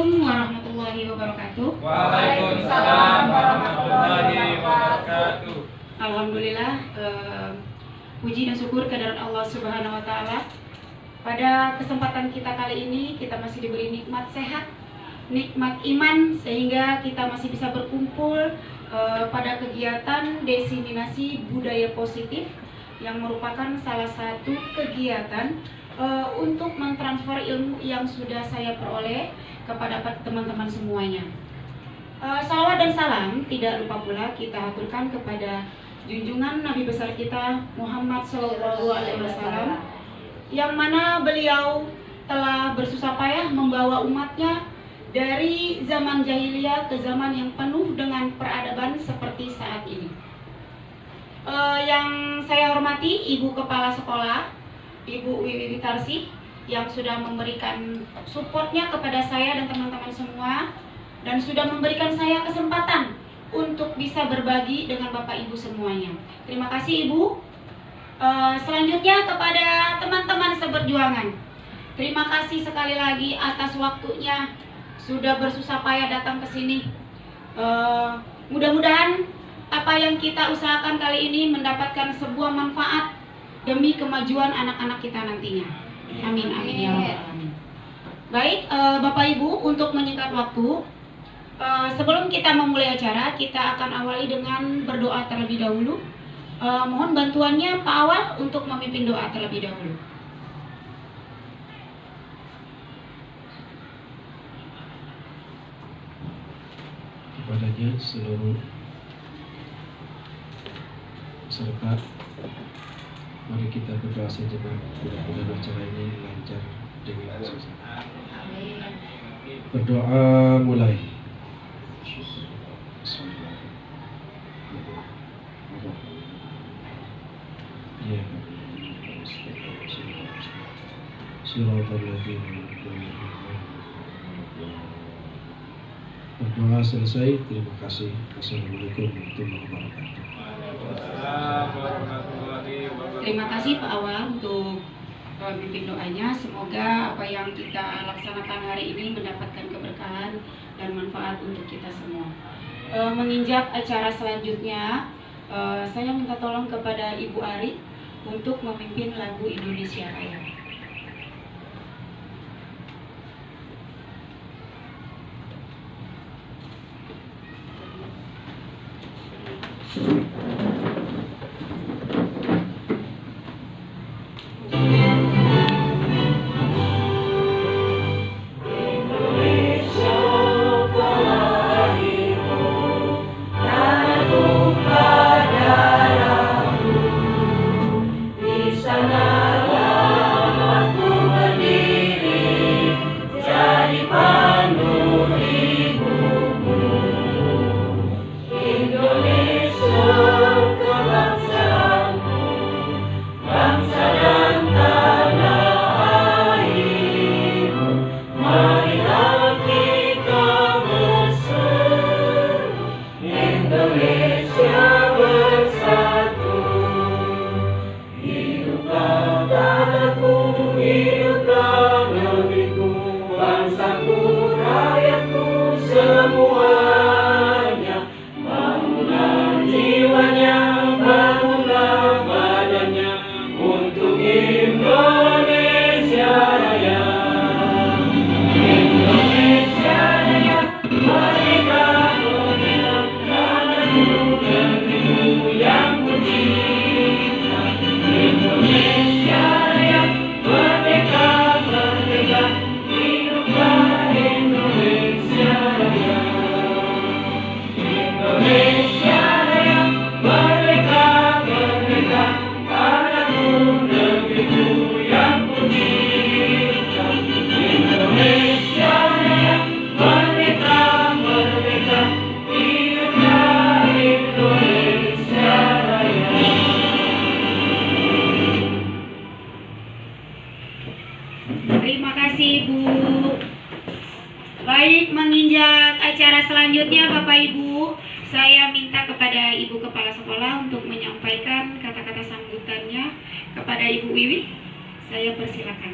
Assalamualaikum warahmatullahi wabarakatuh. Waalaikumsalam warahmatullahi wabarakatuh. Alhamdulillah, puji dan syukur kehadirat Allah Subhanahu wa Ta'ala. Pada kesempatan kita kali ini, kita masih diberi nikmat sehat, nikmat iman, sehingga kita masih bisa berkumpul pada kegiatan diseminasi budaya positif yang merupakan salah satu kegiatan untuk mentransfer ilmu yang sudah saya peroleh kepada teman-teman semuanya. Salawat dan salam tidak lupa pula kita aturkan kepada junjungan Nabi besar kita Muhammad SAW, yang mana beliau telah bersusah payah membawa umatnya dari zaman jahiliyah ke zaman yang penuh dengan peradaban seperti saat ini. Yang saya hormati Ibu Kepala Sekolah, Ibu Wiwi Witarsi, yang sudah memberikan supportnya kepada saya dan teman-teman semua, dan sudah memberikan saya kesempatan untuk bisa berbagi dengan Bapak Ibu semuanya. Terima kasih Ibu. Selanjutnya kepada teman-teman seperjuangan, terima kasih sekali lagi atas waktunya, sudah bersusah payah datang ke sini. Mudah-mudahan apa yang kita usahakan kali ini mendapatkan sebuah manfaat demi kemajuan anak-anak kita nantinya. Amin, amin ya rabbal alamin. Baik, Bapak Ibu, untuk menyingkat waktu, sebelum kita memulai acara, kita akan awali dengan berdoa terlebih dahulu. Mohon bantuannya Pak Awal untuk memimpin doa terlebih dahulu. Kepadanya seluruh peserta, mari kita berdoa sejenak, mudah-mudahan acara ini lancar dengan sukses. Berdoa mulai. Ya. Berdoa selesai. Terima kasih. Assalamualaikum warahmatullahi wabarakatuh. Terima kasih Pak Awal untuk pimpin doanya. Semoga apa yang kita laksanakan hari ini mendapatkan keberkahan dan manfaat untuk kita semua. Menginjak acara selanjutnya, saya minta tolong kepada Ibu Ari untuk memimpin lagu Indonesia Raya. Terima kasih Bu. Baik, menginjak acara selanjutnya Bapak Ibu, saya minta kepada Ibu Kepala Sekolah untuk menyampaikan kata-kata sambutannya kepada Ibu Wiwi. Saya persilakan.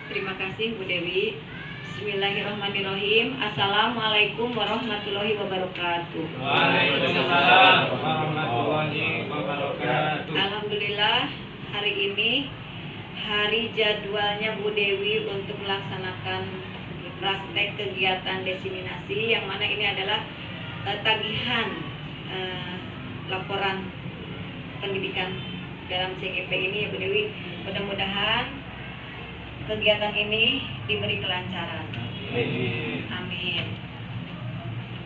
Terima kasih Bu Dewi. Bismillahirrahmanirrahim. Assalamualaikum warahmatullahi wabarakatuh. Waalaikumsalam warahmatullahi wabarakatuh. Alhamdulillah, hari ini hari jadwalnya Bu Dewi untuk melaksanakan praktek kegiatan diseminasi, yang mana ini adalah tagihan laporan pendidikan dalam CGP ini ya Bu Dewi. Mudah-mudahan kegiatan ini diberi kelancaran. Amin.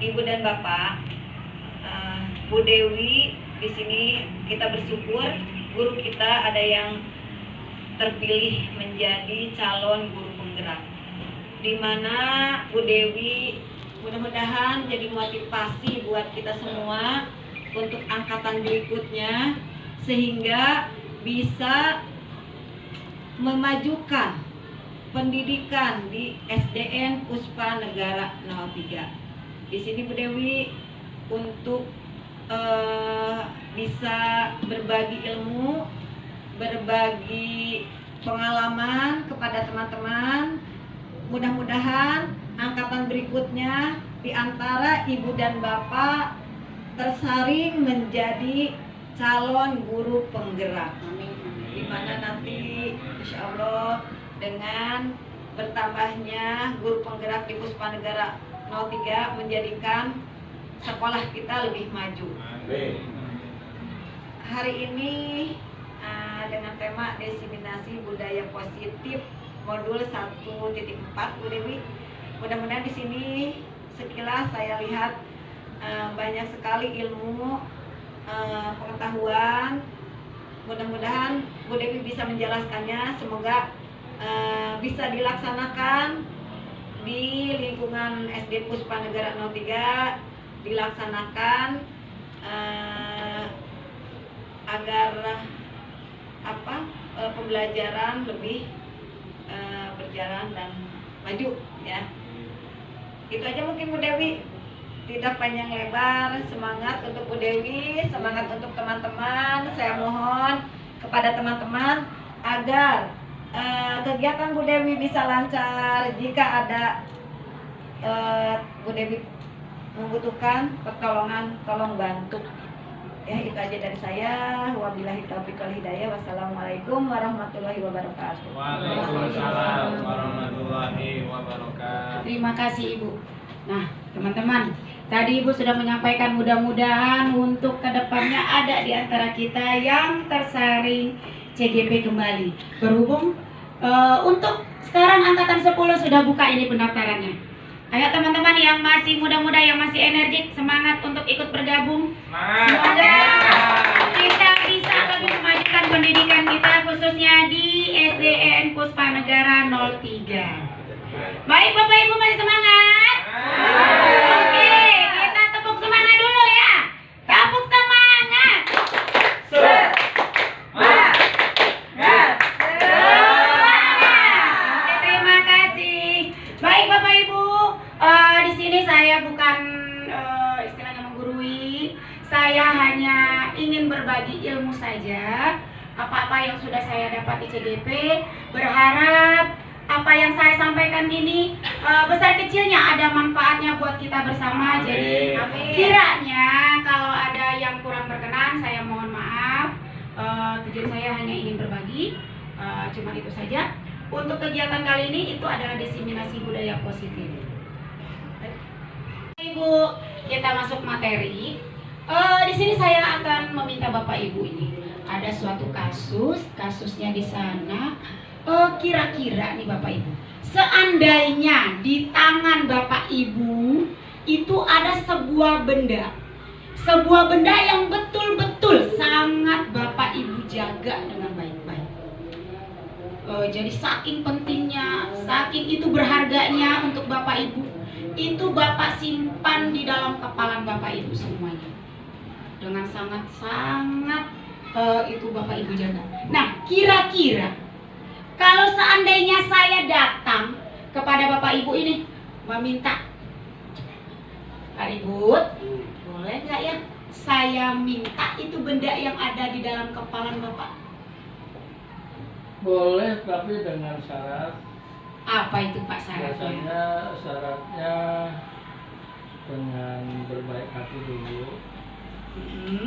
Ibu dan Bapak, Bu Dewi, di sini kita bersyukur guru kita ada yang terpilih menjadi calon guru penggerak, di mana Bu Dewi mudah-mudahan jadi motivasi buat kita semua untuk angkatan berikutnya, sehingga bisa memajukan pendidikan di SDN Puspa Negara 03. Di sini Bu Dewi untuk bisa berbagi ilmu, berbagi pengalaman kepada teman-teman. Mudah-mudahan angkatan berikutnya di antara ibu dan bapak tersaring menjadi calon guru penggerak. Di mana nanti insya Allah dengan bertambahnya guru penggerak di Puspa Negara 03 menjadikan sekolah kita lebih maju. Hari ini dengan tema diseminasi budaya positif modul 1.4 Bu Dewi. Mudah-mudahan di sini sekilas saya lihat banyak sekali ilmu, pengetahuan. Mudah-mudahan Bu Dewi bisa menjelaskannya. Semoga bisa dilaksanakan di lingkungan SD Puspa Negara 03, dilaksanakan agar pembelajaran lebih berjalan dan maju ya. Itu aja mungkin Bu Dewi, tidak panjang lebar. Semangat untuk Bu Dewi, semangat untuk teman-teman. Saya mohon kepada teman-teman agar kegiatan Bu Dewi bisa lancar. Jika ada Bu Dewi membutuhkan pertolongan, tolong bantu. Ya, itu aja dari saya. Wabillahi taufiq wal hidayah. Wassalamualaikum warahmatullahi wabarakatuh. Waalaikumsalam warahmatullahi wabarakatuh. Terima kasih Ibu. Nah, teman-teman, tadi Ibu sudah menyampaikan mudah-mudahan untuk kedepannya ada di antara kita yang tersaring CGP kembali. Berhubung untuk sekarang angkatan 10 sudah buka ini pendaftarannya. Ayo teman-teman yang masih muda-muda, yang masih energik, semangat untuk ikut bergabung. Semoga kita bisa lebih memajukan pendidikan kita, khususnya di SDN Puspa Negara 03. Baik Bapak Ibu, masih semangat? Oke, kita tepuk semangat dulu ya. Tepuk semangat. Terima kasih. Baik Bapak Ibu, di sini saya bukan istilahnya menggurui. Saya hanya ingin berbagi ilmu saja. Apa-apa yang sudah saya dapat di CGP, berharap apa yang saya sampaikan ini besar kecilnya ada manfaatnya buat kita bersama. Jadi kiranya kalau ada yang kurang berkenan, saya mohon maaf. Tujuan saya hanya ingin berbagi, cuma itu saja. Untuk kegiatan kali ini itu adalah diseminasi budaya positif. Ibu, kita masuk materi. Di sini saya akan meminta Bapak Ibu ini. Ada suatu kasusnya di sana. Kira-kira nih Bapak Ibu, seandainya di tangan Bapak Ibu itu ada sebuah benda yang betul-betul sangat Bapak Ibu jaga dengan baik-baik. Jadi saking pentingnya, saking itu berharganya untuk Bapak Ibu, itu Bapak simpan di dalam kepala Bapak Ibu semuanya dengan sangat-sangat itu Bapak Ibu jaga. Nah, kira-kira kalau seandainya saya datang kepada Bapak Ibu ini meminta, Pak Ribut, boleh nggak ya saya minta itu benda yang ada di dalam kepala Bapak? Boleh, tapi dengan syarat Apa itu Pak syaratnya? Biasanya syaratnya dengan berbaik hati dulu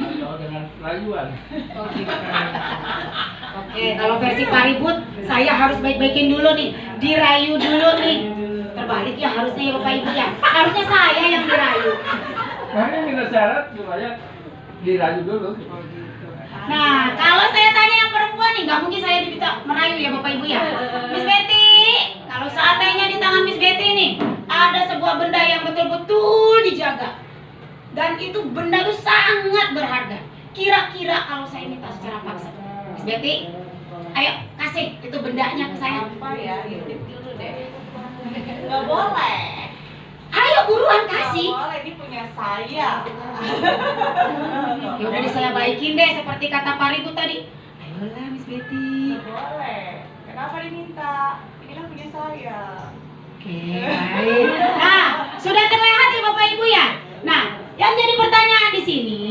atau dengan rayuan. Oh gitu. Oke, kalau versi Pak Ribut, saya harus baik-baikin dulu nih, dirayu dulu nih. Terbalik ya harusnya ya Bapak Ibu ya. Harusnya saya yang dirayu. Makanya minta syarat supaya dirayu dulu. Nah, kalau saya tanya yang perempuan nih, nggak mungkin saya diminta merayu ya Bapak Ibu ya. Miss Betty, kalau seandainya di tangan Miss Betty nih ada sebuah benda yang betul-betul dijaga, dan itu benda itu sangat berharga. Kira-kira kalau saya minta secara paksa, Miss Betty, ayo kasih itu bendanya ke saya. Apa ya? Intip dulu deh. Nggak boleh. Ayo buruan kasih. Nggak boleh, ini punya saya. Ya udah deh, saya baikin deh seperti kata Pak Ribut tadi. Ayolah Miss Betty. Nggak boleh. Kenapa diminta? Ini kan punya saya. Oke, baik. Nah, sudah terlihat ya Bapak Ibu ya. Nah, yang jadi pertanyaan di sini,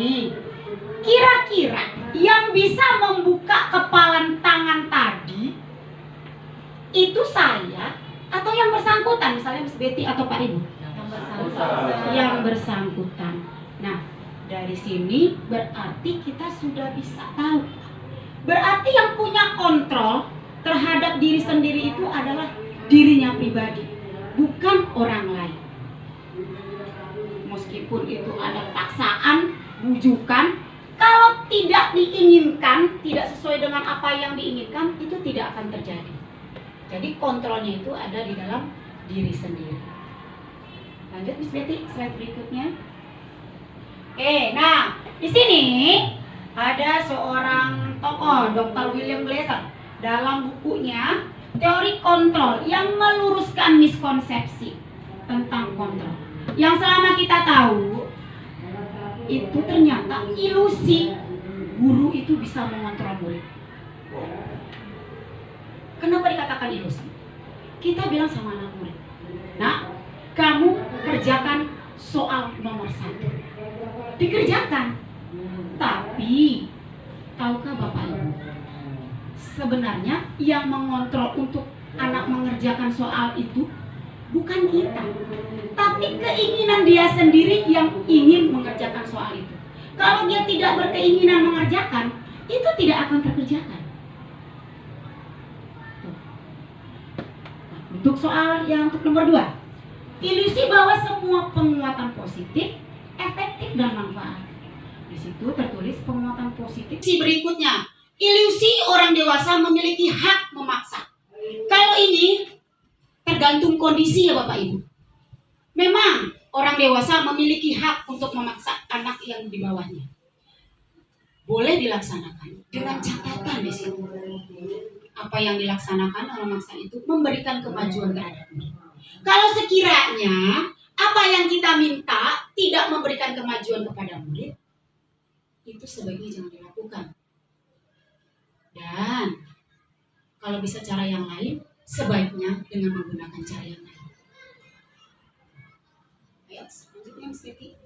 kira-kira yang bisa membuka kepalan tangan tadi itu saya atau yang bersangkutan, misalnya Miss Betty atau Pak Ribut? Yang bersangkutan. Nah, dari sini berarti kita sudah bisa tahu. Berarti yang punya kontrol terhadap diri sendiri itu adalah dirinya pribadi, bukan orang lain. Meskipun itu ada paksaan, bujukan, kalau tidak diinginkan, tidak sesuai dengan apa yang diinginkan, itu tidak akan terjadi. Jadi kontrolnya itu ada di dalam diri sendiri. Lanjut Miss Betty, slide berikutnya. Oke, nah di sini ada seorang tokoh, Dr. William Glasser, dalam bukunya Teori Kontrol yang meluruskan miskonsepsi tentang kontrol. Yang selama kita tahu itu ternyata ilusi guru itu bisa mengontrol murid. Kenapa dikatakan ilusi? Kita bilang sama anak murid, nah, kamu kerjakan soal nomor 1. Dikerjakan. Tapi, tahukah Bapak Ibu, sebenarnya yang mengontrol untuk anak mengerjakan soal itu bukan kita, tapi keinginan dia sendiri yang ingin mengerjakan soal itu. Kalau dia tidak berkeinginan mengerjakan, itu tidak akan terkerjakan. Untuk soal yang untuk nomor 2, ilusi bahwa semua penguatan positif efektif dan manfaat. Di situ tertulis penguatan positif. Si berikutnya, ilusi orang dewasa memiliki hak memaksa. Kalau ini tergantung kondisi ya Bapak Ibu. Memang orang dewasa memiliki hak untuk memaksa anak yang di bawahnya. Boleh dilaksanakan dengan catatan di situ. Apa yang dilaksanakan dalam memaksa itu memberikan kemajuan terhadap murid. Kalau sekiranya apa yang kita minta tidak memberikan kemajuan kepada murid, itu sebaiknya jangan dilakukan. Dan kalau bisa cara yang lain, sebaiknya dengan menggunakan cara yang lain. Ayo, selanjutnya Miss Betty.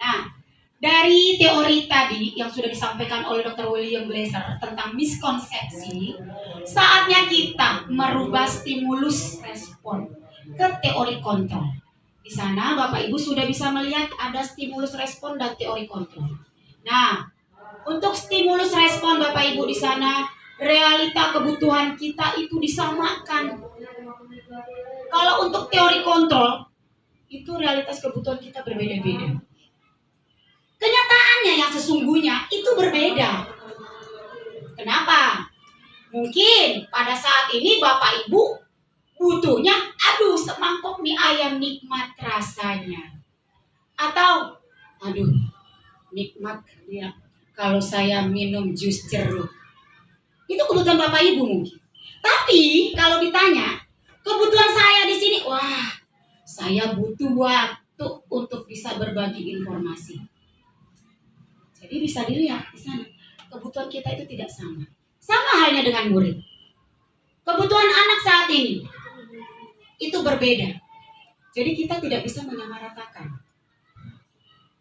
Nah, dari teori tadi yang sudah disampaikan oleh Dr. William Glasser tentang miskonsepsi, saatnya kita merubah stimulus respon ke teori kontrol. Di sana Bapak Ibu sudah bisa melihat ada stimulus respon dan teori kontrol. Nah, untuk stimulus respon Bapak Ibu di sana, realita kebutuhan kita itu disamakan. Kalau untuk teori kontrol, itu realitas kebutuhan kita berbeda-beda. Kenyataannya yang sesungguhnya itu berbeda. Kenapa? Mungkin pada saat ini Bapak Ibu butuhnya, aduh semangkok mie ayam nikmat rasanya. Atau, aduh nikmat ya kalau saya minum jus jeruk. Itu kebutuhan Bapak Ibu mungkin. Tapi kalau ditanya, kebutuhan saya di sini, wah, saya butuh waktu untuk bisa berbagi informasi. Jadi bisa dilihat di sana, kebutuhan kita itu tidak sama. Sama halnya dengan murid. Kebutuhan anak saat ini itu berbeda. Jadi kita tidak bisa menyamaratakan.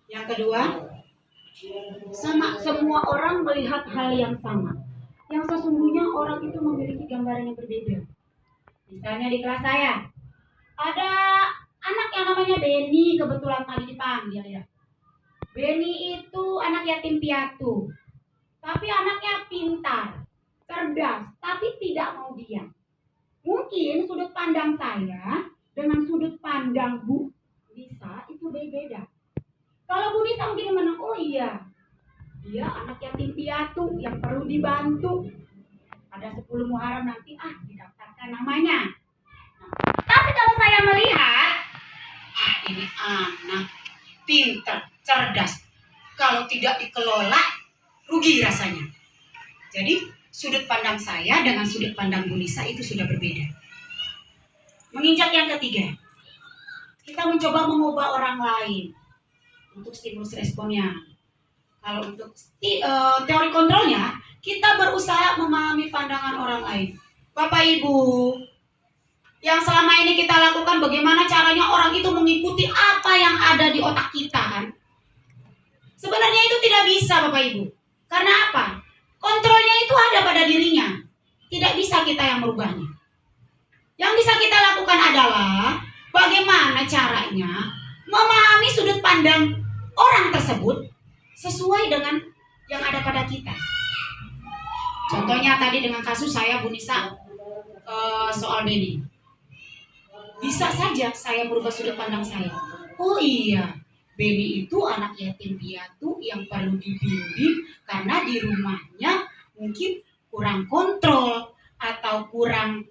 Yang kedua, sama semua orang melihat hal yang sama. Yang sesungguhnya orang itu memiliki gambaran yang berbeda. Misalnya di kelas saya ada anak yang namanya Beni, kebetulan tadi dipanggil ya. Beni itu anak yatim piatu, tapi anaknya pintar, cerdas, tapi tidak mau diam. Mungkin sudut pandang saya dengan sudut pandang Bu Nisa itu berbeda. Kalau Bu Nisa mungkin menang, oh iya, dia anak yatim piatu yang perlu dibantu. Ada 10 Muharram nanti didaftarkan namanya. Nah, tapi kalau saya melihat, ini anak pintar, cerdas. Kalau tidak dikelola, rugi rasanya. Jadi sudut pandang saya dengan sudut pandang Bu Nisa itu sudah berbeda. Menginjak yang ketiga, kita mencoba mengubah orang lain untuk stimulus responnya. Kalau untuk teori kontrolnya, kita berusaha memahami pandangan orang lain. Bapak Ibu, yang selama ini kita lakukan bagaimana caranya orang itu mengikuti apa yang ada di otak kita kan? Sebenarnya itu tidak bisa Bapak Ibu. Karena apa? Kontrolnya itu ada pada dirinya. Tidak bisa kita yang merubahnya. Yang bisa kita lakukan adalah bagaimana caranya memahami sudut pandang orang tersebut sesuai dengan yang ada pada kita. Contohnya tadi dengan kasus saya Bu Nisa soal Beni. Bisa saja saya berubah sudut pandang saya. Oh iya, Beni itu anak yatim piatu yang perlu dibimbing karena di rumahnya mungkin kurang kontrol atau kurang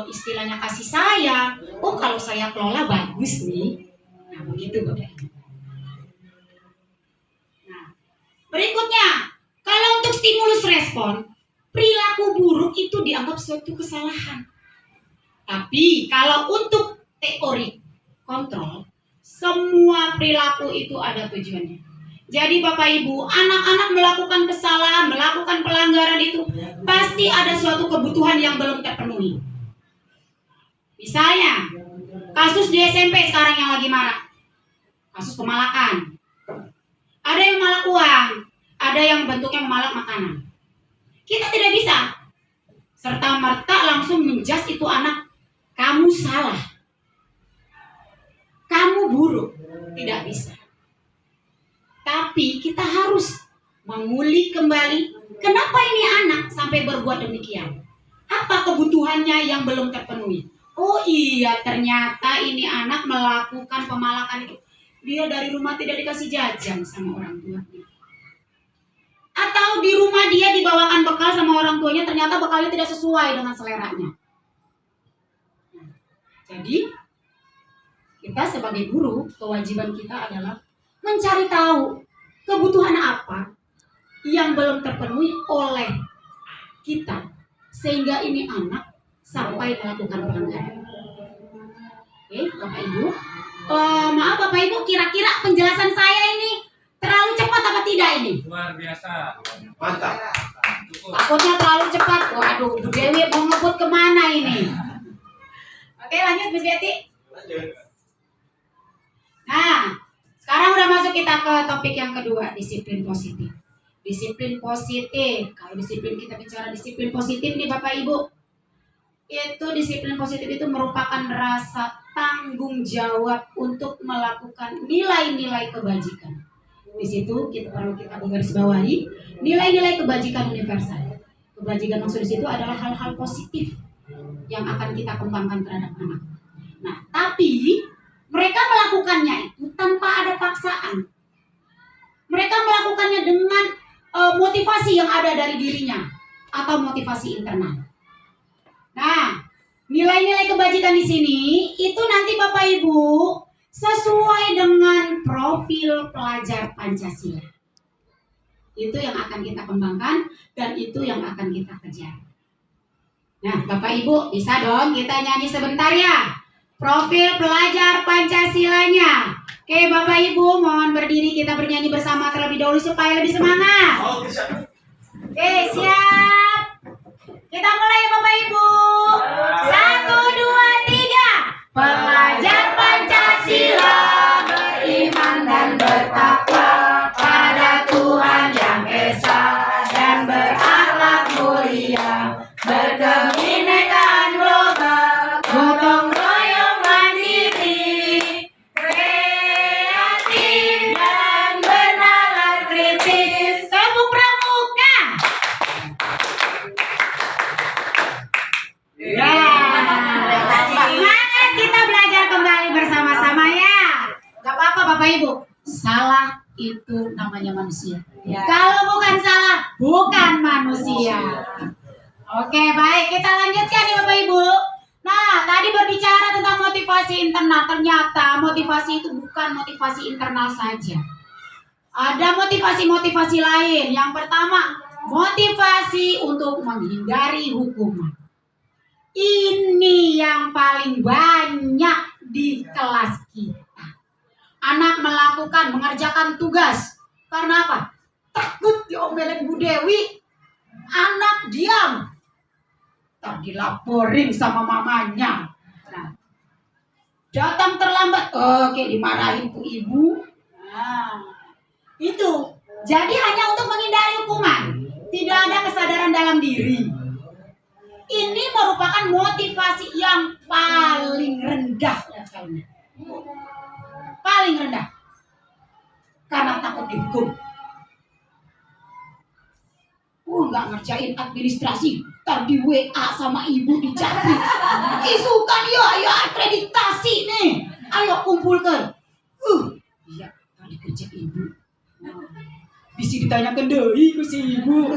istilahnya kasih sayang. Oh kalau saya kelola bagus nih. Nah begitu Bapak Ibu. Nah berikutnya, kalau untuk stimulus respon, perilaku buruk itu dianggap suatu kesalahan. Tapi kalau untuk teori kontrol, semua perilaku itu ada tujuannya. Jadi Bapak Ibu, anak-anak melakukan kesalahan, melakukan pelanggaran itu pasti ada suatu kebutuhan yang belum terpenuhi. Misalnya, kasus di SMP sekarang yang lagi marak. Kasus pemalakan. Ada yang memalak uang, ada yang bentuknya memalak makanan. Kita tidak bisa serta-merta langsung menjudge itu anak, kamu salah, kamu buruk. Tidak bisa. Tapi kita harus mengulik kembali, kenapa ini anak sampai berbuat demikian? Apa kebutuhannya yang belum terpenuhi? Oh iya, ternyata ini anak melakukan pemalakan itu. Dia dari rumah tidak dikasih jajan sama orang tuanya. Atau di rumah dia dibawakan bekal sama orang tuanya, ternyata bekalnya tidak sesuai dengan seleranya. Jadi, kita sebagai guru, kewajiban kita adalah mencari tahu kebutuhan apa yang belum terpenuhi oleh kita sehingga ini anak sampai melakukan pelanggaran. Oke, Bapak Ibu. Maaf Bapak Ibu, kira-kira penjelasan saya ini terlalu cepat apa tidak ini? Luar biasa. Mantap. Takutnya terlalu cepat. Waduh, Bu Dewi mau ngebut kemana ini? Oke, lanjut Bu Betty. Lanjut. Nah, sekarang udah masuk kita ke topik yang kedua, disiplin positif. Disiplin positif. Kalau disiplin, kita bicara disiplin positif nih Bapak Ibu. Itu disiplin positif itu merupakan rasa tanggung jawab untuk melakukan nilai-nilai kebajikan. Di situ kita perlu garis bawahi nilai-nilai kebajikan universal. Kebajikan maksud di situ adalah hal-hal positif yang akan kita kembangkan terhadap anak. Nah, tapi mereka melakukannya itu tanpa ada paksaan. Mereka melakukannya dengan motivasi yang ada dari dirinya atau motivasi internal. Nah, nilai-nilai kebajikan di sini itu nanti Bapak Ibu sesuai dengan profil pelajar Pancasila. Itu yang akan kita kembangkan dan itu yang akan kita kejar. Nah, Bapak Ibu bisa dong kita nyanyi sebentar ya. Profil pelajar Pancasilanya. Oke Bapak Ibu, mohon berdiri kita bernyanyi bersama terlebih dahulu supaya lebih semangat. Oke, siap. Kita mulai ya Bapak Ibu. 1, 2, 3. Pelajar Pancasila beriman dan bertakwa pada Tuhan Yang Esa dan berakhlak mulia, berkebinekaan global Bapak Ibu, salah itu namanya manusia. Ya. Kalau bukan salah, bukan manusia. Oke, baik, kita lanjutkan ya Bapak Ibu. Nah, tadi berbicara tentang motivasi internal. Ternyata motivasi itu bukan motivasi internal saja. Ada motivasi-motivasi lain. Yang pertama, motivasi untuk menghindari hukuman. Ini yang paling banyak di kelas kita. Anak mengerjakan tugas. Karena apa? Takut diomelin Bu Dewi. Anak diam. Tak dilaporin sama mamanya. Nah, datang terlambat. Oke, dimarahin ku ibu. Nah, itu. Jadi hanya untuk menghindari hukuman. Tidak ada kesadaran dalam diri. Ini merupakan motivasi yang paling rendah levelnya. Paling rendah. Karena takut dihukum. Nggak ngerjain administrasi, ntar di WA sama ibu dicabut. Isukan ya akreditasi nih. Ayo kumpulkan. Iya, tadi kerja ibu. Bisa ditanyakan deui ku si ibu.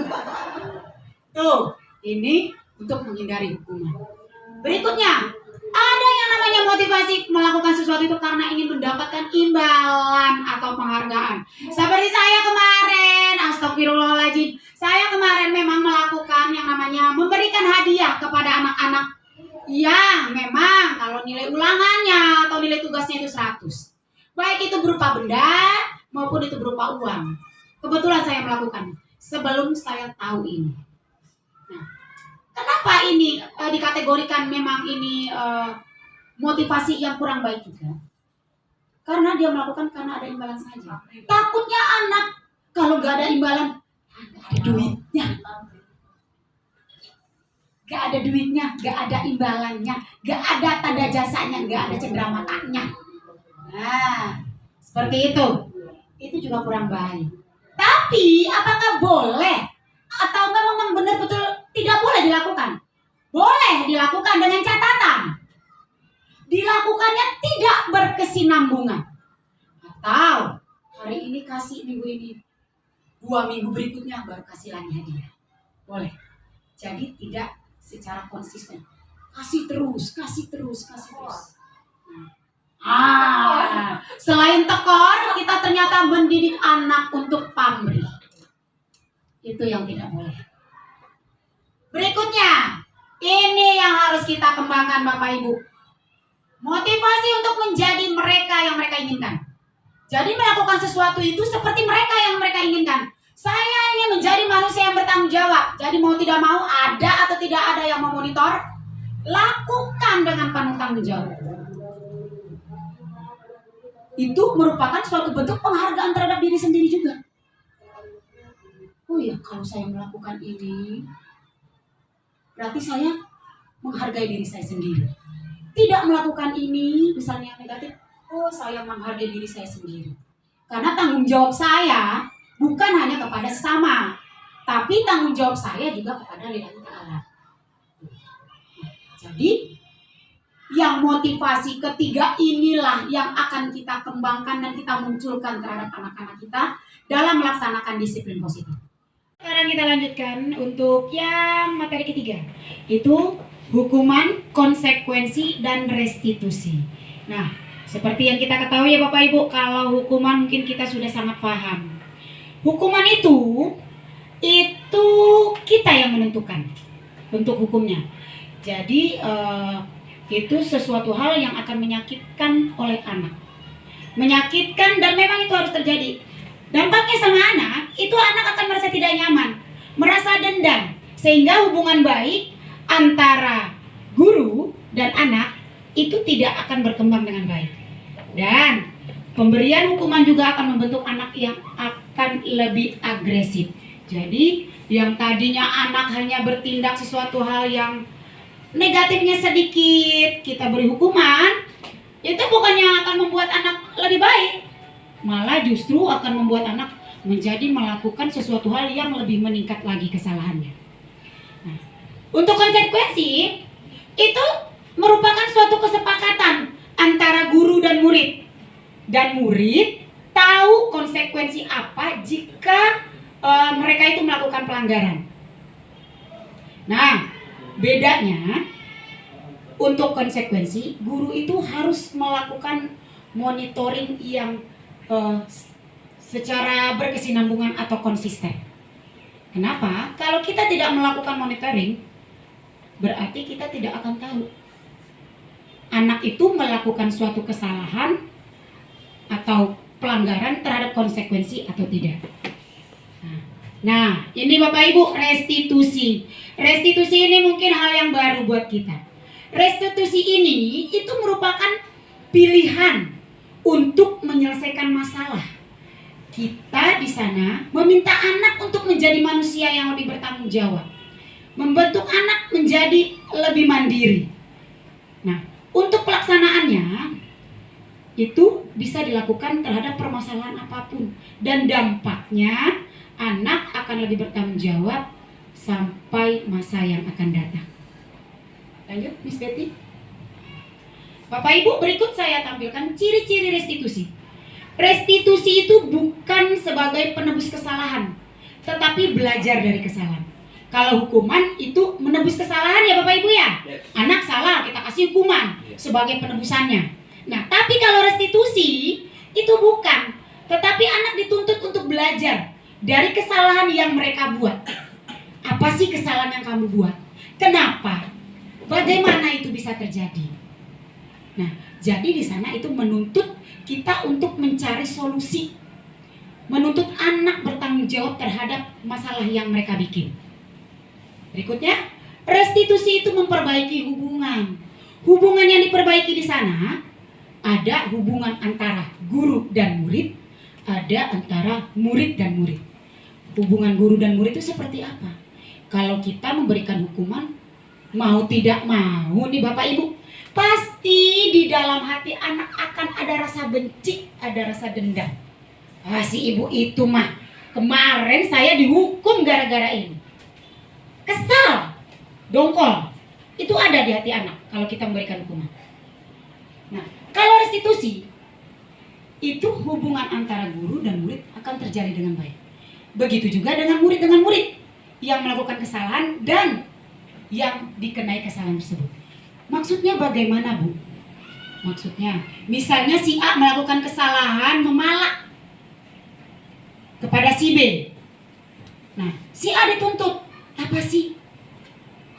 Tuh, ini untuk menghindari hukuman. Berikutnya, ada yang namanya motivasi melakukan sesuatu itu karena ingin mendapatkan imbalan atau penghargaan. Seperti saya kemarin, astagfirullahaladzim, saya kemarin memang melakukan yang namanya memberikan hadiah kepada anak-anak yang memang kalau nilai ulangannya atau nilai tugasnya itu 100. Baik itu berupa benda maupun itu berupa uang. Kebetulan saya melakukan sebelum saya tahu ini. Nah, kenapa ini dikategorikan memang ini motivasi yang kurang baik juga? Karena dia melakukan karena ada imbalan saja. Takutnya anak kalau gak ada imbalan, gak ada duitnya. Gak ada duitnya, gak ada imbalannya, gak ada tanda jasanya, gak ada cendera matanya. Nah, seperti itu. Itu juga kurang baik. Tapi apakah boleh atau memang benar-betul tidak boleh dilakukan? Boleh dilakukan dengan catatan. Dilakukannya tidak berkesinambungan. Atau hari ini kasih minggu ini, 2 minggu berikutnya baru kasih lagi hadiah. Boleh. Jadi tidak secara konsisten. Kasih terus. Selain tekor, kita ternyata mendidik anak untuk pamrih. Itu yang tidak boleh. Berikutnya, ini yang harus kita kembangkan Bapak Ibu. Motivasi untuk menjadi mereka yang mereka inginkan. Jadi melakukan sesuatu itu seperti mereka yang mereka inginkan. Saya ingin menjadi manusia yang bertanggung jawab. Jadi mau tidak mau, ada atau tidak ada yang memonitor, lakukan dengan penuh tanggung jawab. Itu merupakan suatu bentuk penghargaan terhadap diri sendiri juga. Oh ya, kalau saya melakukan ini, berarti saya menghargai diri saya sendiri. Tidak melakukan ini, misalnya yang negatif, oh saya menghargai diri saya sendiri. Karena tanggung jawab saya bukan hanya kepada sesama, tapi tanggung jawab saya juga kepada Lillahi Ta'ala. Jadi, yang motivasi ketiga inilah yang akan kita kembangkan dan kita munculkan terhadap anak-anak kita dalam melaksanakan disiplin positif. Sekarang kita lanjutkan untuk yang materi ketiga, itu hukuman, konsekuensi, dan restitusi. Nah, seperti yang kita ketahui ya Bapak Ibu, kalau hukuman mungkin kita sudah sangat paham. Hukuman itu kita yang menentukan bentuk hukumnya. Jadi itu sesuatu hal yang akan menyakitkan oleh anak. Menyakitkan dan memang itu harus terjadi. Dampaknya sama anak, itu anak akan merasa tidak nyaman, merasa dendam. Sehingga hubungan baik antara guru dan anak itu tidak akan berkembang dengan baik. Dan pemberian hukuman juga akan membentuk anak yang akan lebih agresif. Jadi yang tadinya anak hanya bertindak sesuatu hal yang negatifnya sedikit, kita beri hukuman, itu bukannya akan membuat anak lebih baik, malah justru akan membuat anak menjadi melakukan sesuatu hal yang lebih meningkat lagi kesalahannya. Nah, untuk konsekuensi itu merupakan suatu kesepakatan antara guru dan murid. dan murid tahu konsekuensi apa jika mereka itu melakukan pelanggaran. Nah, bedanya untuk konsekuensi, guru itu harus melakukan monitoring yang secara berkesinambungan atau konsisten. Kenapa? Kalau kita tidak melakukan monitoring, berarti kita tidak akan tahu anak itu melakukan suatu kesalahan atau pelanggaran terhadap konsekuensi atau tidak. Nah, ini Bapak Ibu, restitusi. Restitusi ini mungkin hal yang baru buat kita. Restitusi ini itu merupakan pilihan untuk menyelesaikan masalah. Kita di sana meminta anak untuk menjadi manusia yang lebih bertanggung jawab, membentuk anak menjadi lebih mandiri. Nah, untuk pelaksanaannya itu bisa dilakukan terhadap permasalahan apapun, dan dampaknya anak akan lebih bertanggung jawab sampai masa yang akan datang. Lanjut, Miss Betty. Bapak Ibu, berikut saya tampilkan ciri-ciri restitusi. Restitusi itu bukan sebagai penebus kesalahan, tetapi belajar dari kesalahan. Kalau hukuman itu menebus kesalahan ya Bapak Ibu ya. Anak salah, kita kasih hukuman sebagai penebusannya. Nah, tapi kalau restitusi itu bukan, tetapi anak dituntut untuk belajar dari kesalahan yang mereka buat. Apa sih kesalahan yang kamu buat? Kenapa? Bagaimana itu bisa terjadi? Nah, jadi di sana itu menuntut kita untuk mencari solusi, menuntut anak bertanggung jawab terhadap masalah yang mereka bikin. Berikutnya, restitusi itu memperbaiki hubungan. Hubungan yang diperbaiki di sana ada hubungan antara guru dan murid, ada antara murid dan murid. Hubungan guru dan murid itu seperti apa? Kalau kita memberikan hukuman, mau tidak mau nih Bapak Ibu, pasti di dalam hati anak akan ada rasa benci, ada rasa dendam. Ah, si ibu itu mah kemarin saya dihukum gara-gara ini. Kesal, dongkol. Itu ada di hati anak kalau kita memberikan hukuman. Nah, kalau restitusi, itu hubungan antara guru dan murid akan terjalin dengan baik. Begitu juga dengan murid yang melakukan kesalahan dan yang dikenai kesalahan tersebut. Maksudnya bagaimana, Bu? Maksudnya, misalnya si A melakukan kesalahan memalak kepada si B. Nah, si A dituntut, apa sih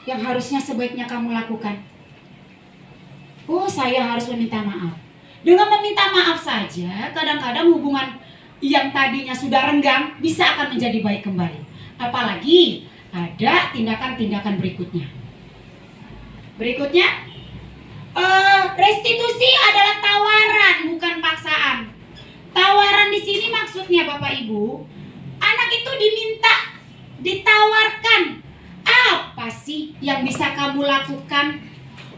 yang harusnya sebaiknya kamu lakukan? Oh, saya harus meminta maaf. Dengan meminta maaf saja, kadang-kadang hubungan yang tadinya sudah renggang bisa akan menjadi baik kembali. Apalagi ada tindakan-tindakan berikutnya. Berikutnya, restitusi adalah tawaran, bukan paksaan. Tawaran di sini maksudnya Bapak Ibu, anak itu ditawarkan, apa sih yang bisa kamu lakukan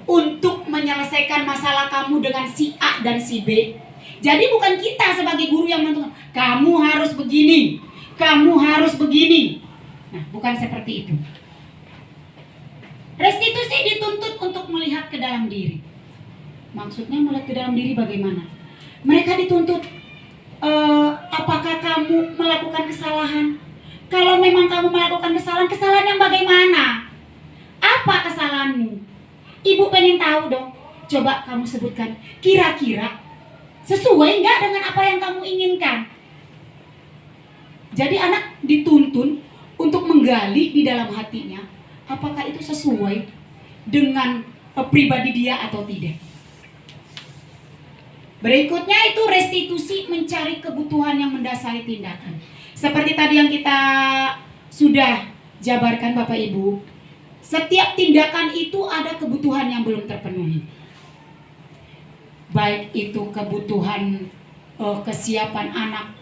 untuk menyelesaikan masalah kamu dengan si A dan si B. Jadi bukan kita sebagai guru yang menentukan, kamu harus begini, kamu harus begini. Nah, bukan seperti itu. Restitusi dituntut untuk melihat ke dalam diri. Maksudnya melihat ke dalam diri bagaimana? Mereka dituntut, apakah kamu melakukan kesalahan? Kalau memang kamu melakukan kesalahan yang bagaimana? Apa kesalahanmu? Ibu pengen tahu dong. Coba kamu sebutkan, kira-kira sesuai nggak dengan apa yang kamu inginkan? Jadi anak dituntun untuk menggali di dalam hatinya, apakah itu sesuai dengan pribadi dia atau tidak. Berikutnya itu restitusi mencari kebutuhan yang mendasari tindakan. Seperti tadi yang kita sudah jabarkan Bapak Ibu, setiap tindakan itu ada kebutuhan yang belum terpenuhi. Baik itu kebutuhan kesiapan anak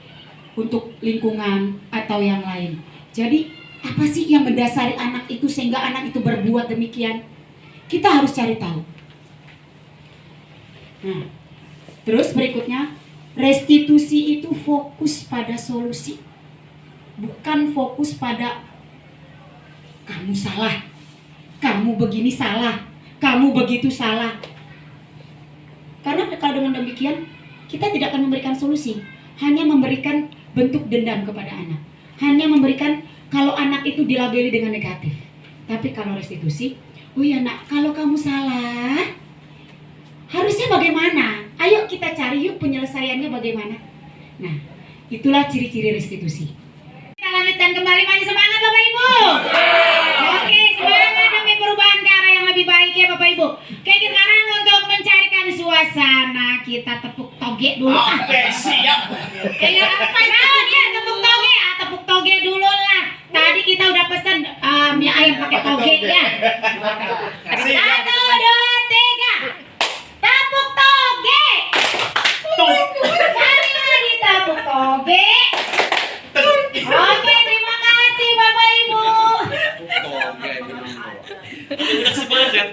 untuk lingkungan atau yang lain. Jadi apa sih yang mendasari anak itu sehingga anak itu berbuat demikian? Kita harus cari tahu. Nah, terus berikutnya, restitusi itu fokus pada solusi, bukan fokus pada kamu salah, kamu begini salah, kamu begitu salah. Karena kalau dengan demikian kita tidak akan memberikan solusi, hanya memberikan bentuk dendam kepada anak, hanya memberikan kalau anak itu dilabeli dengan negatif. Tapi kalau restitusi, oh ya nak, kalau kamu salah, harusnya bagaimana? Ayo kita cari yuk penyelesaiannya bagaimana. Nah, itulah ciri-ciri restitusi. Kita lanjutkan kembali, masih semangat Bapak Ibu. Oke, semangat demi perubahan ke arah yang lebih baik ya Bapak Ibu. Oke, sekarang untuk mencarikan suasana kita tepuk toge dulu. Siap. Kayak apa nah dia tepuk toge? Tepuk toge dulu lah. Tadi kita udah pesen mie ayam pakai toge ya. 1, 2, 3. Tepuk toge. Sekali lagi tepuk toge. Oke, terima kasih Bapak Ibu.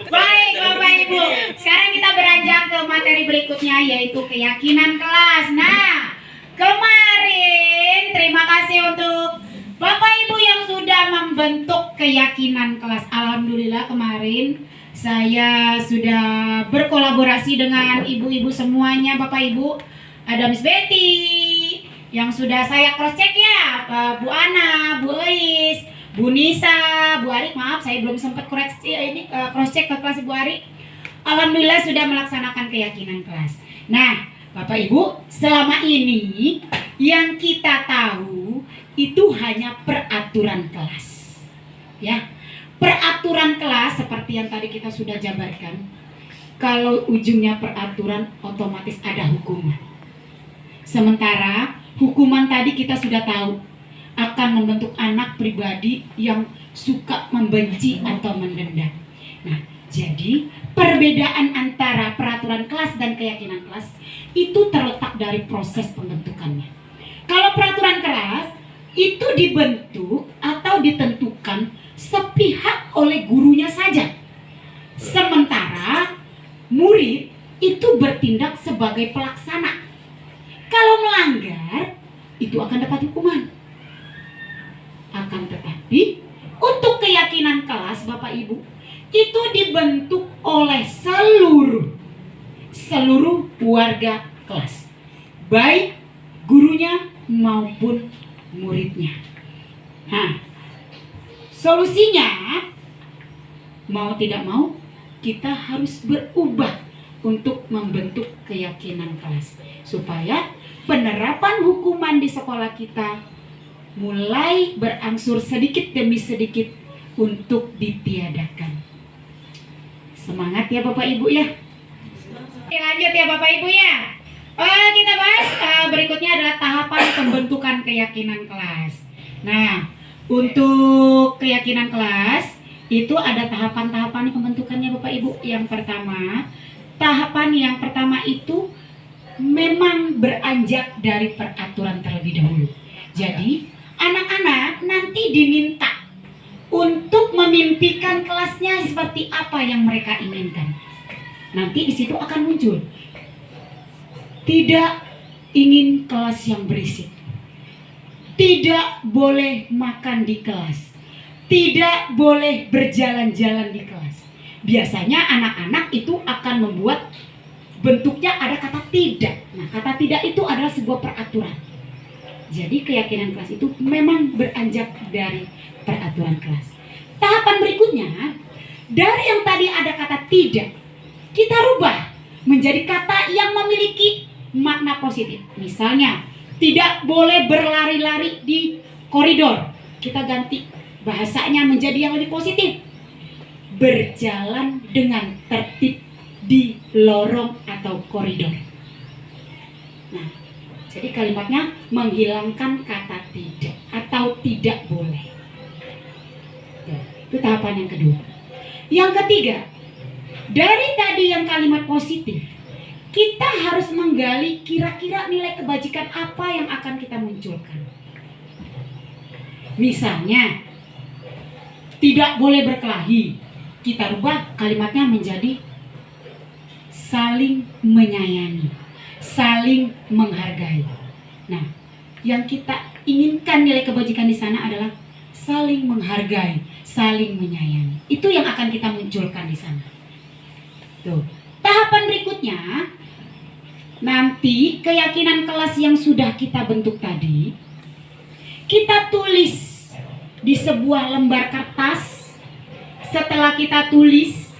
Baik Bapak Ibu, sekarang kita beranjak ke materi berikutnya, yaitu keyakinan kelas. Nah, kemarin terima kasih untuk Bapak Ibu yang sudah membentuk keyakinan kelas. Alhamdulillah kemarin saya sudah berkolaborasi dengan ibu-ibu semuanya Bapak Ibu. Ada Miss Betty yang sudah saya cross check ya, Bu Ana, Bu Eis, Bu Nisa, Bu Ari, maaf saya belum sempat koreksi ini cross check ke kelas Bu Ari. Alhamdulillah sudah melaksanakan keyakinan kelas. Nah, Bapak Ibu, selama ini yang kita tahu itu hanya peraturan kelas. Ya. Peraturan kelas seperti yang tadi kita sudah jabarkan. Kalau ujungnya peraturan otomatis ada hukuman. Sementara hukuman tadi kita sudah tahu akan membentuk anak pribadi yang suka membenci atau mendendam. Nah, jadi perbedaan antara peraturan kelas dan keyakinan kelas itu terletak dari proses pembentukannya. Kalau peraturan kelas itu dibentuk atau ditentukan sepihak oleh gurunya saja. Sementara murid itu bertindak sebagai pelaksana. Kalau melanggar, itu akan dapat hukuman. Akan tetapi, untuk keyakinan kelas Bapak Ibu, itu dibentuk oleh seluruh warga kelas. Baik gurunya maupun muridnya. Nah, solusinya, mau tidak mau, kita harus berubah untuk membentuk keyakinan kelas. Supaya penerapan hukuman di sekolah kita mulai berangsur sedikit demi sedikit untuk ditiadakan. Semangat ya Bapak Ibu ya. Oke, lanjut ya Bapak Ibu ya. Kita bahas berikutnya adalah tahapan pembentukan keyakinan kelas. Nah, untuk keyakinan kelas itu ada tahapan-tahapan pembentukannya Bapak Ibu. Tahapan yang pertama itu memang beranjak dari peraturan terlebih dahulu. Jadi, anak-anak nanti diminta untuk memimpikan kelasnya seperti apa yang mereka inginkan. Nanti di situ akan muncul. Tidak ingin kelas yang berisik. Tidak boleh makan di kelas. Tidak boleh berjalan-jalan di kelas. Biasanya anak-anak itu akan membuat bentuknya ada kata tidak. Nah, kata tidak itu adalah sebuah peraturan. Jadi keyakinan kelas itu memang beranjak dari peraturan kelas. Tahapan berikutnya, dari yang tadi ada kata tidak, kita rubah menjadi kata yang memiliki makna positif. Misalnya, tidak boleh berlari-lari di koridor. Kita ganti bahasanya menjadi yang lebih positif. Berjalan dengan tertib di lorong atau koridor. Nah, jadi kalimatnya menghilangkan kata tidak atau tidak boleh. Ya, itu tahapan yang kedua. Yang ketiga, dari tadi yang kalimat positif, kita harus menggali kira-kira nilai kebajikan apa yang akan kita munculkan. Misalnya, tidak boleh berkelahi. Kita rubah kalimatnya menjadi saling menyayangi, saling menghargai. Nah, yang kita inginkan nilai kebajikan di sana adalah saling menghargai, saling menyayangi. Itu yang akan kita munculkan di sana. Tuh. Tahapan berikutnya, nanti keyakinan kelas yang sudah kita bentuk tadi, kita tulis di sebuah lembar kertas. Setelah kita tulis,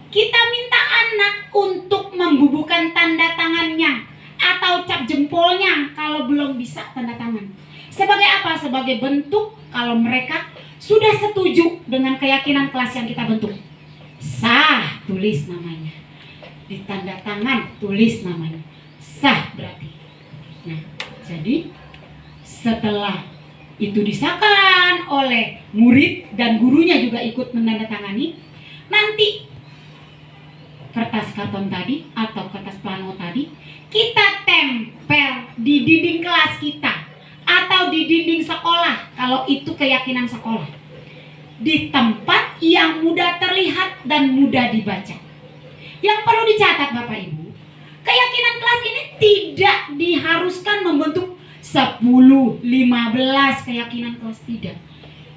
kita minta anak untuk membubuhkan tanda tangannya atau cap jempolnya kalau belum bisa tanda tangan. Sebagai apa? Sebagai bentuk kalau mereka sudah setuju dengan keyakinan kelas yang kita bentuk. Sah, tulis namanya. Di tanda tangan, tulis namanya. Sah berarti. Nah, jadi setelah itu disahkan oleh murid dan gurunya juga ikut menandatangani, nanti kertas karton tadi atau kertas plano tadi kita tempel di dinding kelas kita atau di dinding sekolah kalau itu keyakinan sekolah, di tempat yang mudah terlihat dan mudah dibaca. Yang perlu dicatat Bapak Ibu, keyakinan kelas ini tidak diharuskan membentuk 10, 15 keyakinan kelas, tidak.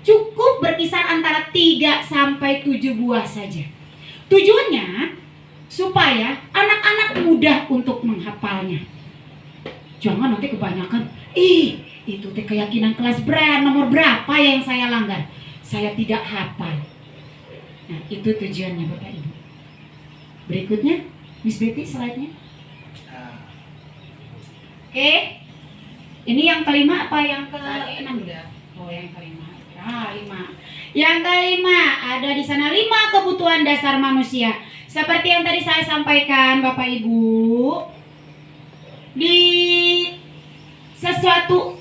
Cukup berkisar antara 3 sampai 7 buah saja. Tujuannya supaya anak-anak mudah untuk menghafalnya. Jangan nanti kebanyakan, itu teh keyakinan kelas nomor berapa yang saya langgar, saya tidak hafal. Nah, itu tujuannya Bapak Ibu. Berikutnya, Miss Betty slide-nya. Oke. Ini yang kelima apa yang ke-6? Oh, yang kelima. Ah, 5. Yang kelima, ada di sana 5 kebutuhan dasar manusia. Seperti yang tadi saya sampaikan Bapak Ibu, di sesuatu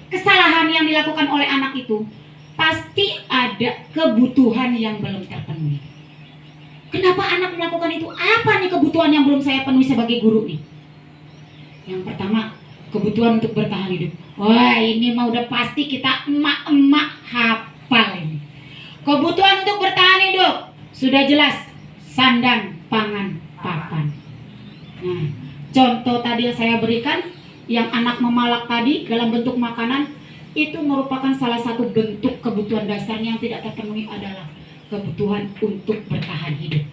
kesalahan yang dilakukan oleh anak itu pasti ada kebutuhan yang belum terpenuhi. Kenapa anak melakukan itu? Apa nih kebutuhan yang belum saya penuhi sebagai guru nih? Yang pertama, kebutuhan untuk bertahan hidup. Wah, ini mah udah pasti kita emak-emak hafal ini. Kebutuhan untuk bertahan hidup sudah jelas, sandang, pangan, papan. Nah, contoh tadi yang saya berikan, yang anak memalak tadi dalam bentuk makanan, itu merupakan salah satu bentuk kebutuhan dasarnya yang tidak terpenuhi adalah kebutuhan untuk bertahan hidup.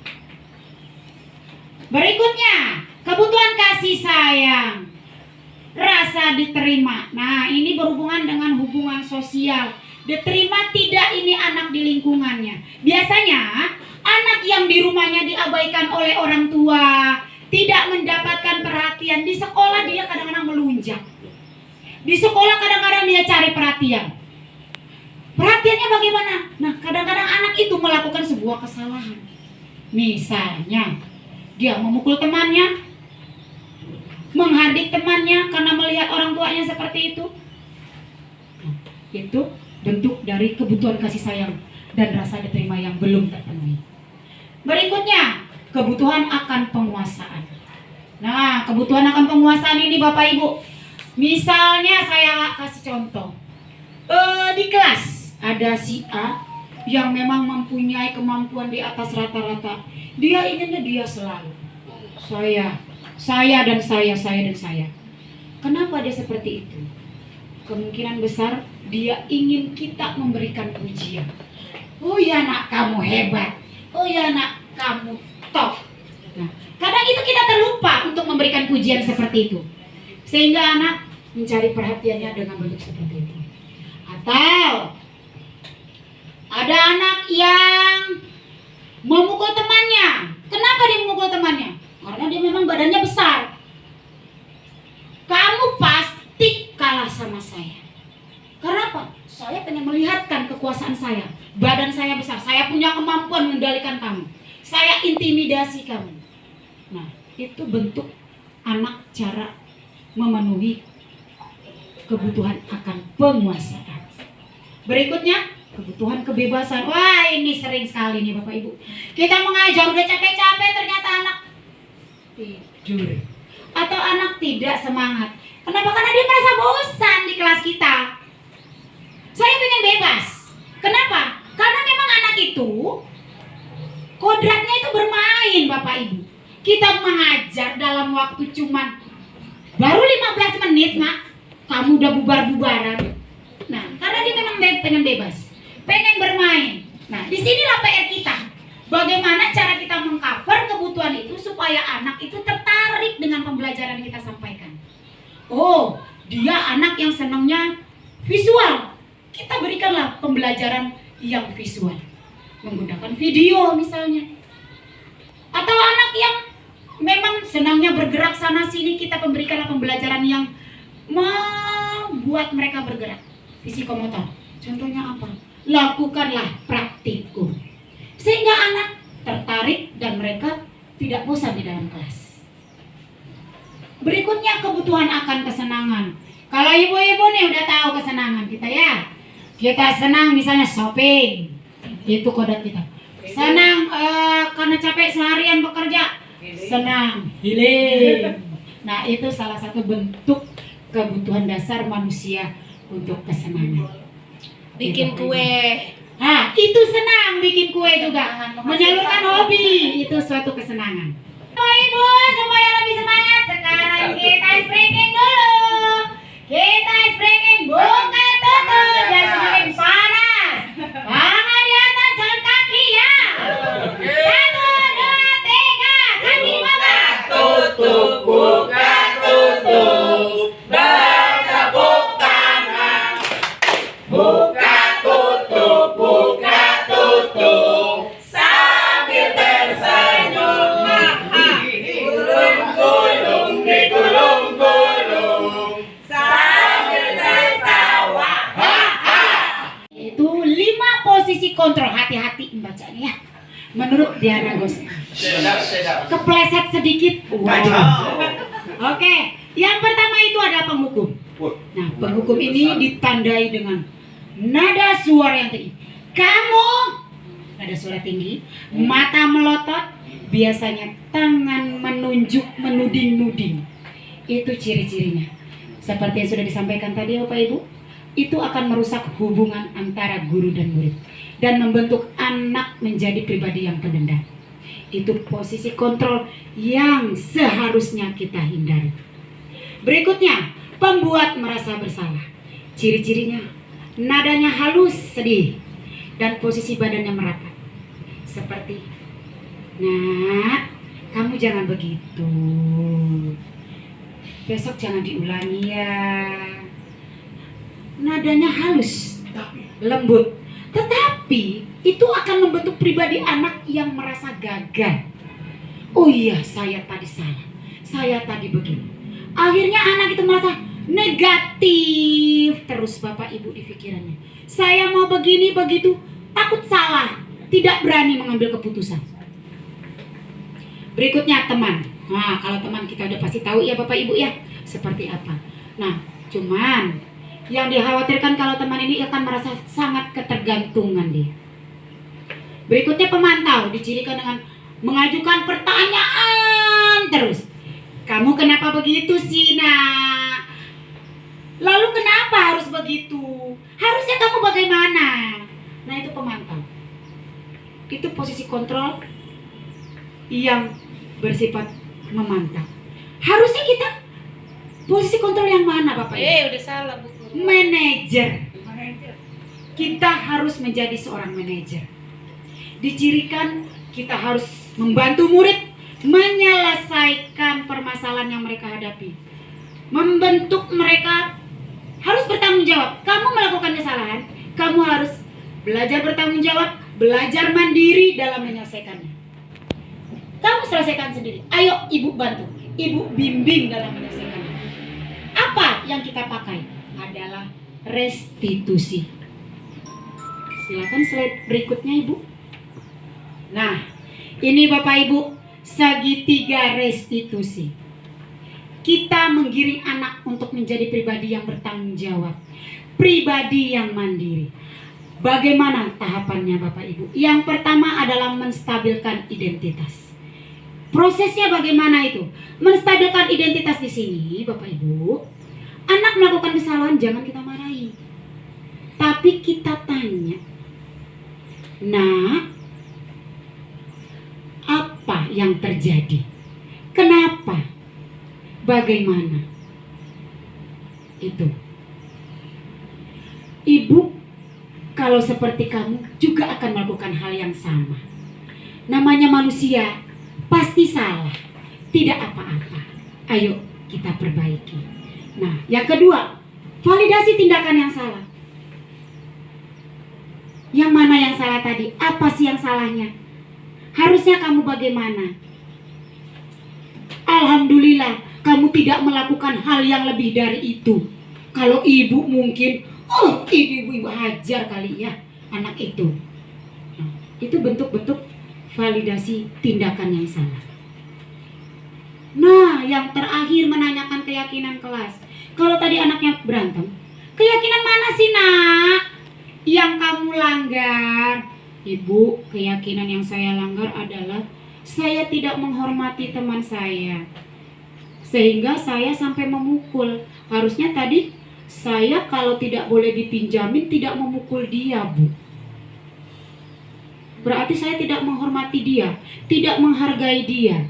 Berikutnya, kebutuhan kasih sayang, rasa diterima. Nah, ini berhubungan dengan hubungan sosial. Diterima tidak ini anak di lingkungannya. Biasanya anak yang di rumahnya diabaikan oleh orang tua, tidak mendapatkan perhatian. Di sekolah dia kadang-kadang melunjak. Di sekolah kadang-kadang dia cari perhatian. Perhatiannya bagaimana? Nah, kadang-kadang anak itu melakukan sebuah kesalahan. Misalnya, dia memukul temannya, menghardik temannya karena melihat orang tuanya seperti itu. Nah, itu bentuk dari kebutuhan kasih sayang dan rasa diterima yang belum terpenuhi. Berikutnya, kebutuhan akan penguasaan. Nah, kebutuhan akan penguasaan ini Bapak Ibu, misalnya saya kasih contoh. Di kelas ada si A yang memang mempunyai kemampuan di atas rata-rata. Dia inginnya dia selalu saya dan saya. Kenapa dia seperti itu? Kemungkinan besar dia ingin kita memberikan pujian. Oh ya nak, kamu hebat. Oh ya nak, kamu top. Nah, kadang itu kita terlupa untuk memberikan pujian seperti itu, sehingga anak mencari perhatiannya dengan bentuk seperti itu. Atau ada anak yang memukul temannya. Kenapa dia memukul temannya? Karena dia memang badannya besar. Kamu pasti kalah sama saya. Karena apa? Saya pengen melihatkan kekuasaan saya. Badan saya besar. Saya punya kemampuan mengendalikan kamu. Saya intimidasi kamu. Nah, itu bentuk anak cara memenuhi kebutuhan akan penguasaan. Berikutnya, kebutuhan kebebasan. Wah, ini sering sekali nih Bapak Ibu. Kita mengajar udah capek-capek, ternyata anak tidur. Atau anak tidak semangat. Kenapa? Karena dia merasa bosan di kelas kita. Saya pengen bebas. Kenapa? Karena memang anak itu kodratnya itu bermain Bapak Ibu. Kita mengajar dalam waktu cuman baru 15 menit nak, kamu udah bubar-bubaran. Nah, karena dia memang pengen bebas, pengen bermain. Nah, disinilah PR kita. Bagaimana cara kita mengcover kebutuhan itu supaya anak itu tertarik dengan pembelajaran kita. anak yang senangnya visual, kita berikanlah pembelajaran yang visual, menggunakan video misalnya. Atau anak yang memang senangnya bergerak sana sini, kita berikanlah pembelajaran yang membuat mereka bergerak, fisikomotor. Contohnya apa? Lakukanlah praktikum sehingga anak tertarik dan mereka tidak bosan di dalam kelas. Berikutnya, kebutuhan akan kesenangan. Kalau ibu-ibu nih udah tahu kesenangan kita ya. Kita senang misalnya shopping, itu kodrat kita. Senang karena capek seharian bekerja, senang healing. Nah, itu salah satu bentuk kebutuhan dasar manusia untuk kesenangan. Bikin kue. Nah, itu senang bikin kue juga. Menyalurkan hobi, itu suatu kesenangan. Ibu, supaya lebih semangat, sekarang kita stretching dulu. Kita stretching, buka tutup, dan semakin panas. Tangan di atas, jangan kaki ya. 1, 2, 3, kaki bawah. Tutup, buka tutup, bertepuk tangan. Buka tutup, buka tutup, sambil tersenyum. Gulung-gulung, digulung-gulung, sambil tertawa. Itu 5 posisi kontrol. Hati-hati membacanya ya. Menurut Diana Ghost. Sedap. Kepleset sedikit. Wow. Oke, yang pertama itu adalah penghukum. Nah, penghukum ini ditandai dengan nada suara yang tinggi. Kamu, nada suara tinggi, mata melotot, biasanya tangan menunjuk, menuding-nuding. Itu ciri-cirinya. Seperti yang sudah disampaikan tadi Bapak Ibu, itu akan merusak hubungan antara guru dan murid dan membentuk anak menjadi pribadi yang pendendam. Itu posisi kontrol yang seharusnya kita hindari. Berikutnya, pembuat merasa bersalah. Ciri-cirinya, nadanya halus, sedih, dan posisi badannya merapat. Seperti, "Nak, kamu jangan begitu. Besok jangan diulangi ya." Nadanya halus, lembut, tetapi itu akan membentuk pribadi anak yang merasa gagal. Oh iya, saya tadi salah, saya tadi begini. Akhirnya anak itu merasa negatif terus Bapak Ibu di pikirannya. Saya mau begini begitu, takut salah, tidak berani mengambil keputusan. Berikutnya teman. Nah, kalau teman kita udah pasti tahu ya Bapak Ibu ya, seperti apa. Nah, cuman yang dikhawatirkan kalau teman ini akan merasa sangat ketergantungan dia. Berikutnya pemantau, dicirikan dengan mengajukan pertanyaan terus. Kamu kenapa begitu sih, Nak? Lalu kenapa harus begitu? Harusnya kamu bagaimana? Nah, itu pemantau. Itu posisi kontrol yang bersifat memantau. Harusnya kita posisi kontrol yang mana, Bapak Ibu? Udah salah Bu. Manajer. Kita harus menjadi seorang manajer. Dicirikan kita harus membantu murid menyelesaikan permasalahan yang mereka hadapi. Membentuk mereka harus bertanggung jawab. Kamu melakukan kesalahan, kamu harus belajar bertanggung jawab, belajar mandiri dalam menyelesaikannya. Kamu selesaikan sendiri. Ayo ibu bantu, ibu bimbing dalam menyelesaikannya. Apa yang kita pakai? Adalah restitusi. Silakan slide berikutnya Ibu. Nah, ini Bapak Ibu, segitiga restitusi. Kita menggiring anak untuk menjadi pribadi yang bertanggung jawab, pribadi yang mandiri. Bagaimana tahapannya Bapak Ibu? Yang pertama adalah menstabilkan identitas. Prosesnya bagaimana itu? Menstabilkan identitas di sini Bapak Ibu. Anak melakukan kesalahan jangan kita marahi, tapi kita tanya, "Nah, apa yang terjadi? Kenapa? Bagaimana?" Itu. Ibu, kalau seperti kamu juga akan melakukan hal yang sama. Namanya manusia, pasti salah, tidak apa-apa. Ayo kita perbaiki. Nah, yang kedua, Validasi tindakan yang salah. Yang mana yang salah tadi? Apa sih yang salahnya? Harusnya kamu bagaimana? Alhamdulillah, kamu tidak melakukan hal yang lebih dari itu. Kalau ibu mungkin, ibu hajar kali ya anak itu. Nah, itu bentuk-bentuk validasi tindakan yang salah. Nah, yang terakhir menanyakan keyakinan kelas. Kalau tadi anaknya berantem, keyakinan mana sih nak yang kamu langgar? Ibu, keyakinan yang saya langgar adalah saya tidak menghormati teman saya, sehingga saya sampai memukul. Harusnya tadi saya kalau tidak boleh dipinjamin tidak memukul dia, Bu. Berarti saya tidak menghormati dia, tidak menghargai dia.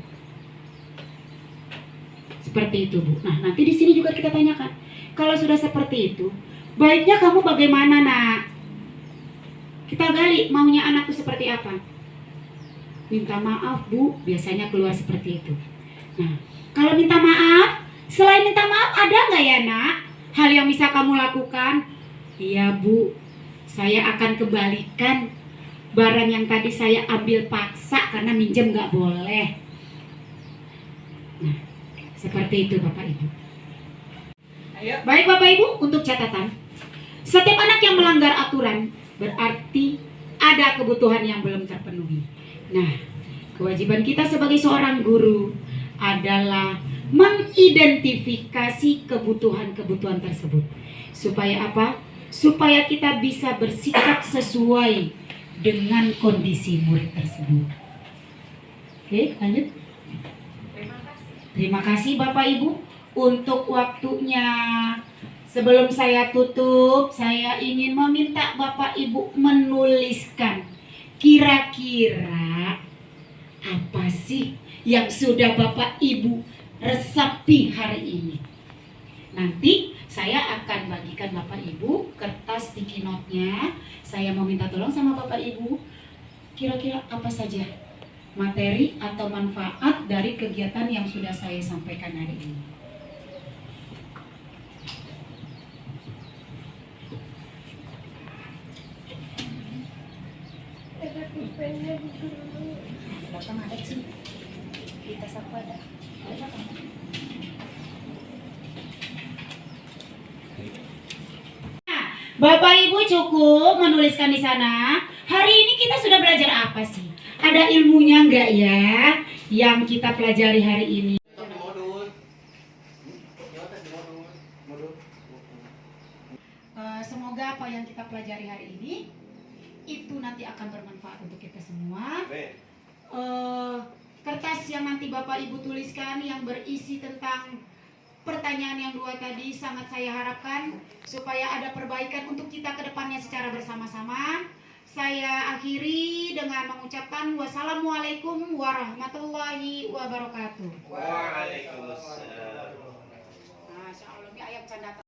Seperti itu, Bu. Nah, nanti di sini juga kita tanyakan. Kalau sudah seperti itu, baiknya kamu bagaimana, nak? Kita gali maunya anak itu seperti apa. Minta maaf, Bu. Biasanya keluar seperti itu. Nah, kalau minta maaf, selain minta maaf ada nggak ya, nak? Hal yang bisa kamu lakukan? Iya, Bu. Saya akan kembalikan barang yang tadi saya ambil paksa karena minjem nggak boleh. Nah, seperti itu Bapak Ibu. Baik Bapak Ibu, untuk catatan, setiap anak yang melanggar aturan berarti ada kebutuhan yang belum terpenuhi. Nah, kewajiban kita sebagai seorang guru adalah mengidentifikasi kebutuhan-kebutuhan tersebut. Supaya apa? Supaya kita bisa bersikap sesuai dengan kondisi murid tersebut. Oke, lanjut. Terima kasih Bapak Ibu untuk waktunya. Sebelum saya tutup, saya ingin meminta Bapak Ibu menuliskan kira-kira apa sih yang sudah Bapak Ibu resapi hari ini. Nanti saya akan bagikan Bapak Ibu kertas sticky note-nya. Saya mau minta tolong sama Bapak Ibu, kira-kira apa saja materi atau manfaat dari kegiatan yang sudah saya sampaikan hari ini. Belakang ada sih. Kita sapa ada. Bapak Ibu cukup menuliskan di sana. Hari ini kita sudah belajar apa sih? Ada ilmunya enggak ya yang kita pelajari hari ini? Semoga apa yang kita pelajari hari ini itu nanti akan bermanfaat untuk kita semua. Kertas yang nanti Bapak Ibu tuliskan yang berisi tentang pertanyaan yang dua tadi sangat saya harapkan supaya ada perbaikan untuk kita ke depannya secara bersama-sama. Saya akhiri dengan mengucapkan wassalamualaikum warahmatullahi wabarakatuh. Waalaikumsalam. Masya Allah, ini ayam canda.